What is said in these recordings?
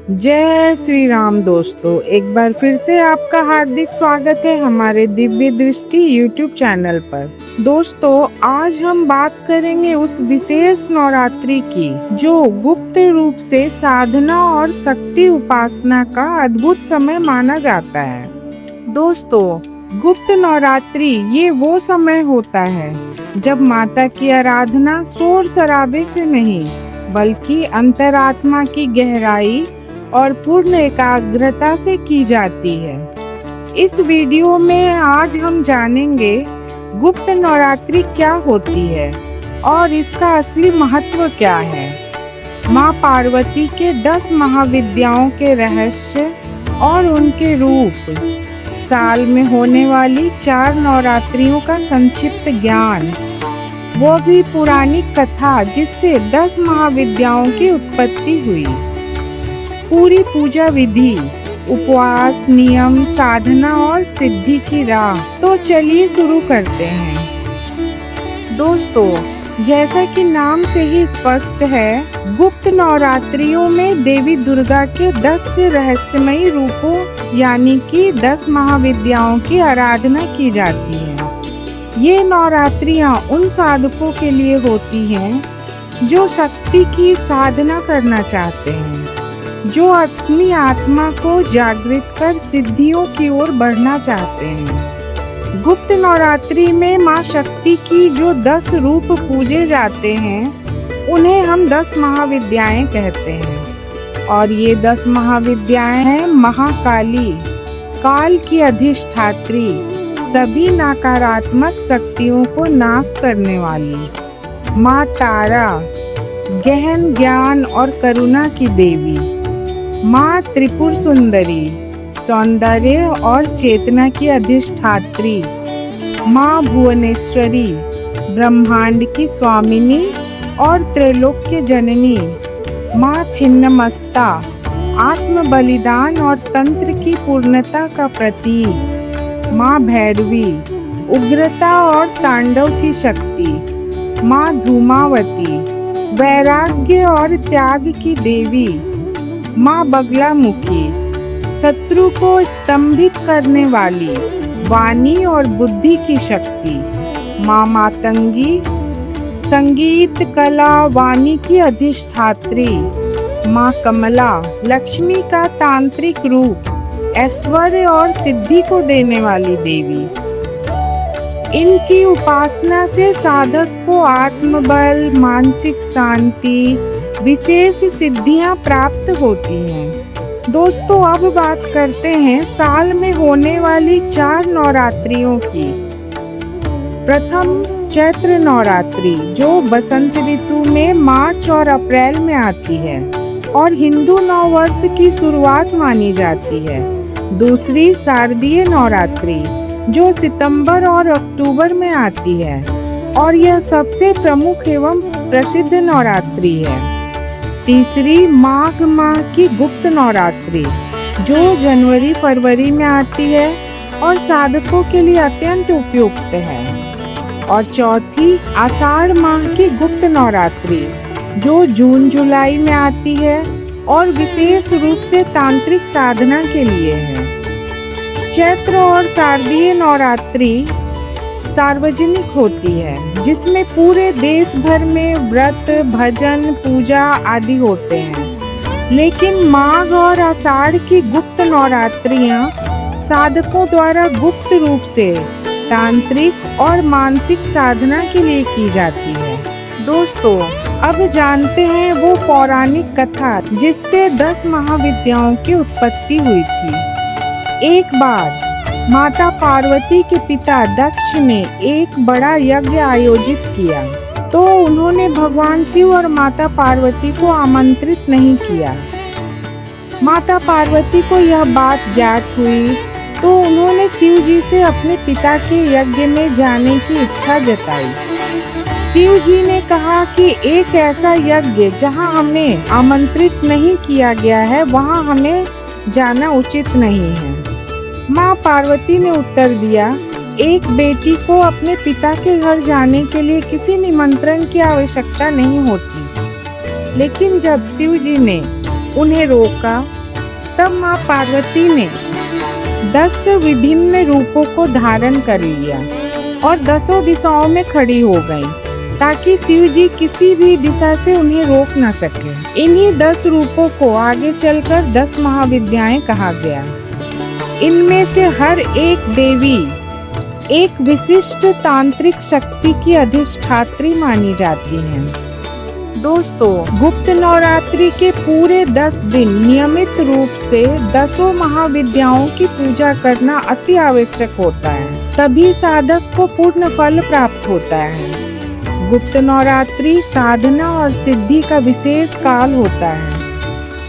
जय श्री राम दोस्तों, एक बार फिर से आपका हार्दिक स्वागत है हमारे दिव्य दृष्टि यूट्यूब चैनल पर। दोस्तों, आज हम बात करेंगे उस विशेष नवरात्रि की जो गुप्त रूप से साधना और शक्ति उपासना का अद्भुत समय माना जाता है। दोस्तों, गुप्त नवरात्रि ये वो समय होता है जब माता की आराधना शोर शराबे से नहीं बल्कि अंतरात्मा की गहराई और पूर्ण एकाग्रता से की जाती है। इस वीडियो में आज हम जानेंगे गुप्त नवरात्रि क्या होती है और इसका असली महत्व क्या है, माँ पार्वती के 10 महाविद्याओं के रहस्य और उनके रूप, साल में होने वाली 4 नवरात्रियों का संक्षिप्त ज्ञान, वो भी पौराणिक कथा जिससे 10 महाविद्याओं की उत्पत्ति हुई, पूरी पूजा विधि, उपवास, नियम, साधना और सिद्धि की राह। तो चलिए शुरू करते हैं। दोस्तों, जैसा कि नाम से ही स्पष्ट है, गुप्त नवरात्रियों में देवी दुर्गा के 10 रहस्यमयी रूपों यानी कि 10 महाविद्याओं की आराधना की जाती है। ये नवरात्रियां उन साधकों के लिए होती हैं जो शक्ति की साधना करना चाहते हैं, जो अपनी आत्मा को जागृत कर सिद्धियों की ओर बढ़ना चाहते हैं। गुप्त नवरात्रि में माँ शक्ति की जो 10 रूप पूजे जाते हैं उन्हें हम 10 महाविद्याएं कहते हैं। और ये 10 महाविद्याएं हैं महाकाली, काल की अधिष्ठात्री, सभी नकारात्मक शक्तियों को नाश करने वाली, माँ तारा, गहन ज्ञान और करुणा की देवी, माँ त्रिपुर सुंदरी, सौंदर्य और चेतना की अधिष्ठात्री, माँ भुवनेश्वरी, ब्रह्मांड की स्वामिनी और त्रैलोक्य जननी, माँ छिन्नमस्ता, आत्म बलिदान और तंत्र की पूर्णता का प्रतीक, माँ भैरवी, उग्रता और तांडव की शक्ति, माँ धूमावती, वैराग्य और त्याग की देवी, माँ बगलामुखी, शत्रु को स्तंभित करने वाली, वाणी और बुद्धि की शक्ति, माँ मातंगी, संगीत, कला, वाणी की अधिष्ठात्री, माँ कमला, लक्ष्मी का तांत्रिक रूप, ऐश्वर्य और सिद्धि को देने वाली देवी। इनकी उपासना से साधक को आत्मबल, मानसिक शांति, विशेष सिद्धियां प्राप्त होती हैं। दोस्तों, अब बात करते हैं साल में होने वाली 4 नवरात्रियों की। प्रथम चैत्र नवरात्रि जो बसंत ऋतु में मार्च और अप्रैल में आती है और हिंदू नववर्ष की शुरुआत मानी जाती है। दूसरी शारदीय नवरात्रि जो सितंबर और अक्टूबर में आती है और यह सबसे प्रमुख एवं प्रसिद्ध नवरात्रि है। तीसरी माघ माह की गुप्त नवरात्रि जो जनवरी फरवरी में आती है और साधकों के लिए अत्यंत उपयुक्त है। और चौथी आषाढ़ माह की गुप्त नवरात्रि जो जून जुलाई में आती है और विशेष रूप से तांत्रिक साधना के लिए है। चैत्र और शारदीय नवरात्रि सार्वजनिक होती है जिसमें पूरे देश भर में व्रत, भजन, पूजा आदि होते हैं। लेकिन माघ और आषाढ़ की गुप्त नवरात्रियां साधकों द्वारा गुप्त रूप से तांत्रिक और मानसिक साधना के लिए की जाती है। दोस्तों, अब जानते हैं वो पौराणिक कथा जिससे 10 महाविद्याओं की उत्पत्ति हुई थी। एक बार माता पार्वती के पिता दक्ष ने एक बड़ा यज्ञ आयोजित किया, तो उन्होंने भगवान शिव और माता पार्वती को आमंत्रित नहीं किया। माता पार्वती को यह बात ज्ञात हुई तो उन्होंने शिव जी से अपने पिता के यज्ञ में जाने की इच्छा जताई। शिव जी ने कहा कि एक ऐसा यज्ञ जहां हमें आमंत्रित नहीं किया गया है वहां हमें जाना उचित नहीं है। माँ पार्वती ने उत्तर दिया, एक बेटी को अपने पिता के घर जाने के लिए किसी निमंत्रण की आवश्यकता नहीं होती। लेकिन जब शिव जी ने उन्हें रोका, तब माँ पार्वती ने 10 विभिन्न रूपों को धारण कर लिया और 10 दिशाओं में खड़ी हो गईं, ताकि शिव जी किसी भी दिशा से उन्हें रोक न सके। इन्हीं 10 रूपों को आगे चलकर 10 महाविद्याएं कहा गया। इनमें से हर एक देवी एक विशिष्ट तांत्रिक शक्ति की अधिष्ठात्री मानी जाती हैं। दोस्तों, गुप्त नवरात्रि के पूरे 10 दिन नियमित रूप से 10 महाविद्याओं की पूजा करना अति आवश्यक होता है, तभी साधक को पूर्ण फल प्राप्त होता है। गुप्त नवरात्रि साधना और सिद्धि का विशेष काल होता है।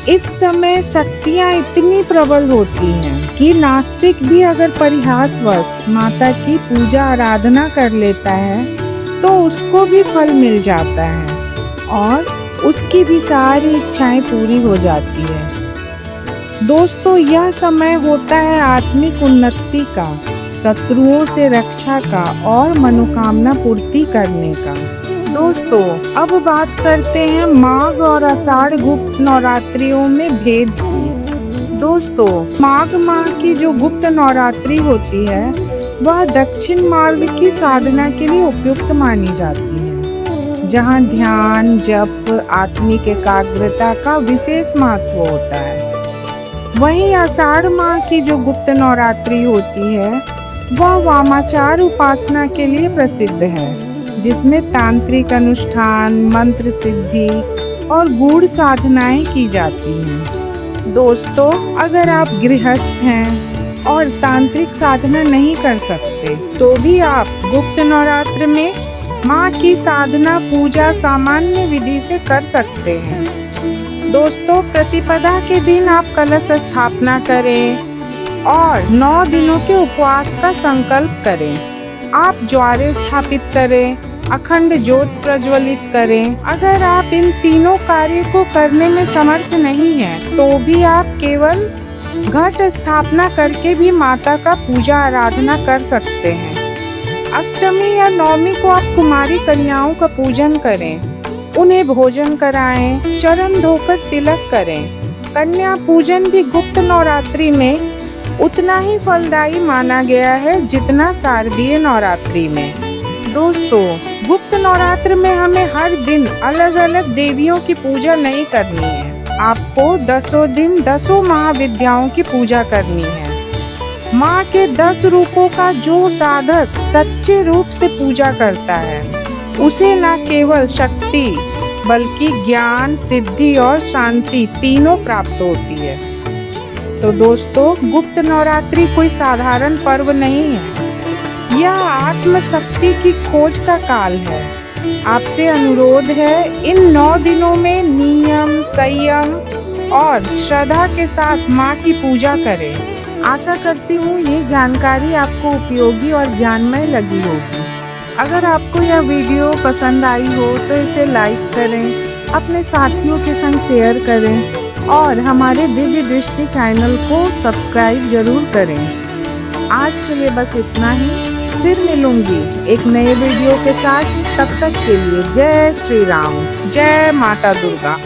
इस समय शक्तियाँ इतनी प्रबल होती हैं कि नास्तिक भी अगर परिहासवश माता की पूजा आराधना कर लेता है तो उसको भी फल मिल जाता है और उसकी भी सारी इच्छाएं पूरी हो जाती है। दोस्तों, यह समय होता है आत्मिक उन्नति का, शत्रुओं से रक्षा का और मनोकामना पूर्ति करने का। दोस्तों, अब बात करते हैं माघ और आषाढ़ गुप्त नवरात्रियों में भेद की। दोस्तों, माघ माह की जो गुप्त नवरात्रि होती है वह दक्षिण मार्ग की साधना के लिए उपयुक्त मानी जाती है, जहाँ ध्यान, जप, आत्मिक एकाग्रता का विशेष महत्व होता है। वहीं आषाढ़ माह की जो गुप्त नवरात्रि होती है वह वामाचार उपासना के लिए प्रसिद्ध है, जिसमें तांत्रिक अनुष्ठान, मंत्र सिद्धि और गूढ़ साधनाएं की जाती हैं। दोस्तों, अगर आप गृहस्थ हैं और तांत्रिक साधना नहीं कर सकते तो भी आप गुप्त नवरात्र में माँ की साधना पूजा सामान्य विधि से कर सकते हैं। दोस्तों, प्रतिपदा के दिन आप कलश स्थापना करें और 9 दिनों के उपवास का संकल्प करें। आप ज्वारे स्थापित करें, अखंड ज्योत प्रज्वलित करें। अगर आप इन तीनों कार्यों को करने में समर्थ नहीं हैं, तो भी आप केवल घट स्थापना करके भी माता का पूजा आराधना कर सकते हैं। अष्टमी या नवमी को आप कुमारी कन्याओं का पूजन करें, उन्हें भोजन कराएं, चरण धोकर तिलक करें। कन्या पूजन भी गुप्त नवरात्रि में उतना ही फलदायी माना गया है जितना शारदीय नवरात्रि में। दोस्तों, गुप्त नवरात्र में हमें हर दिन अलग अलग देवियों की पूजा नहीं करनी है। आपको 10 दिन 10 महाविद्याओं की पूजा करनी है। माँ के 10 रूपों का जो साधक सच्चे रूप से पूजा करता है उसे न केवल शक्ति बल्कि ज्ञान, सिद्धि और शांति तीनों प्राप्त होती है। तो दोस्तों, गुप्त नवरात्रि कोई साधारण पर्व नहीं है, यह आत्मशक्ति की खोज का काल है। आपसे अनुरोध है, इन 9 दिनों में नियम, संयम और श्रद्धा के साथ माँ की पूजा करें। आशा करती हूँ ये जानकारी आपको उपयोगी और ज्ञानमय लगी होगी। अगर आपको यह वीडियो पसंद आई हो तो इसे लाइक करें, अपने साथियों के संग शेयर करें और हमारे दिव्य दृष्टि चैनल को सब्सक्राइब जरूर करें। आज के लिए बस इतना ही, फिर मिलूंगी एक नए वीडियो के साथ। तब तक के लिए जय श्री राम, जय माता दुर्गा।